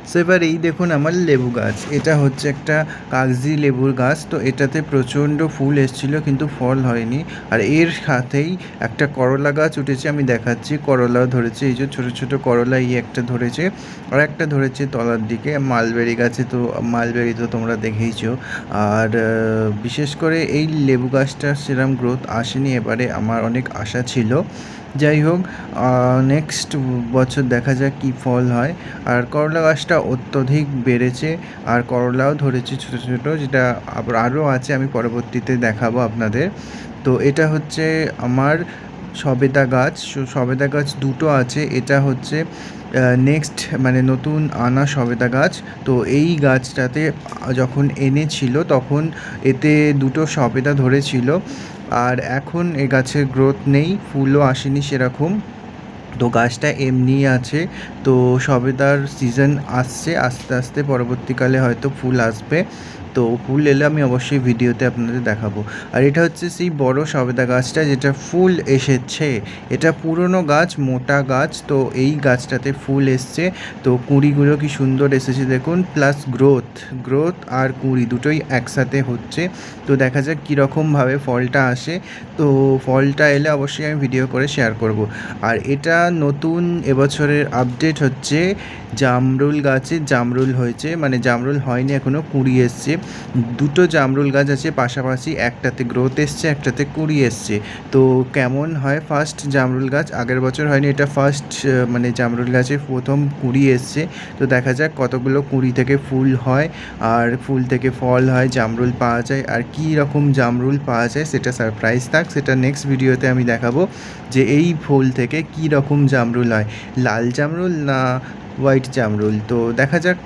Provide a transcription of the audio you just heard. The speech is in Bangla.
সো এবার এই দেখুন আমার লেবু গাছ, এটা হচ্ছে একটা কাগজি লেবুর গাছ। তো এটাতে প্রচণ্ড ফুল এসেছিলো কিন্তু ফল হয়নি। আর এর সাথেই একটা করলা গাছ উঠেছে, আমি দেখাচ্ছি, করলাও ধরেছে, এই যে ছোটো ছোটো করলা, এই একটা ধরেছে আর একটা ধরেছে তলার দিকে। মালবেরি গাছে তো মালবেরি তো তোমরা দেখেইছো। আর বিশেষ করে এই লেবু গাছটার সেরকম গ্রোথ আসেনি এবারে, আমার অনেক আশা ছিল। যাই হোক, নেক্সট বছর দেখা যাক কী ফল হয়। আর করলা গাছটা অত্যধিক বেড়েছে আর করলাও ধরেছে ছোটো ছোটো, যেটা আবার আরও আছে, আমি পরবর্তীতে দেখাবো আপনাদের। তো এটা হচ্ছে আমার সবেদা গাছ। সবেদা গাছ দুটো আছে, এটা হচ্ছে নেক্সট মানে নতুন আনা সবেদা গাছ। তো এই গাছটাতে যখন এনেছিল তখন এতে দুটো সবেদা ধরেছিল, আর এখন এ গাছের গ্রোথ নেই, ফুলও আসেনি সেরকম। তো গাছটা এমনিই আছে। তো সবেদার সিজন আসছে, আস্তে আস্তে পরবর্তীকালে হয়তো ফুল আসবে। তো ফুল এলে আমি অবশ্যই ভিডিওতে আপনাদের দেখাবো। আর এটা হচ্ছে সেই বড় সবেদা গাছটা যেটা ফুল এসেছে। এটা পুরনো গাছ, মোটা গাছ, তো এই গাছটাতে ফুল এসছে। তো কুঁড়িগুলো কি সুন্দর এসেছে দেখুন, প্লাস গ্রোথ আর কুঁড়ি দুটোই একসাথে হচ্ছে। তো দেখা যাক কীরকমভাবে ফলটা আসে। তো ফলটা এলে অবশ্যই আমি ভিডিও করে শেয়ার করব। আর এটা নতুন এবছরের আপডেট হচ্ছে, জামরুল গাছে জামরুল হয়েছে, মানে জামরুল হয়নি এখনও, কুঁড়ি এসছে। দুটো জামরুল গাছ আছে পাশাপাশি, একটাতে গ্রোথ এসছে, একটাতে কুঁড়ি এসছে। তো কেমন হয় ফার্স্ট জামরুল গাছ, আগের বছর হয়নি, এটা ফার্স্ট মানে জামরুল গাছে প্রথম কুঁড়ি এসছে। তো দেখা যাক কতগুলো কুঁড়ি থেকে ফুল হয় আর ফুল থেকে ফল হয়, জামরুল পাওয়া যায়। আর কী রকম জামরুল পাওয়া যায় সেটা সারপ্রাইজ থাক, সেটা নেক্সট ভিডিওতে আমি দেখাবো যে এই ফুল থেকে কী রকম জামরুল হয়, লাল জামরুল না হোয়াইট জামরুল। তো দেখা যাক।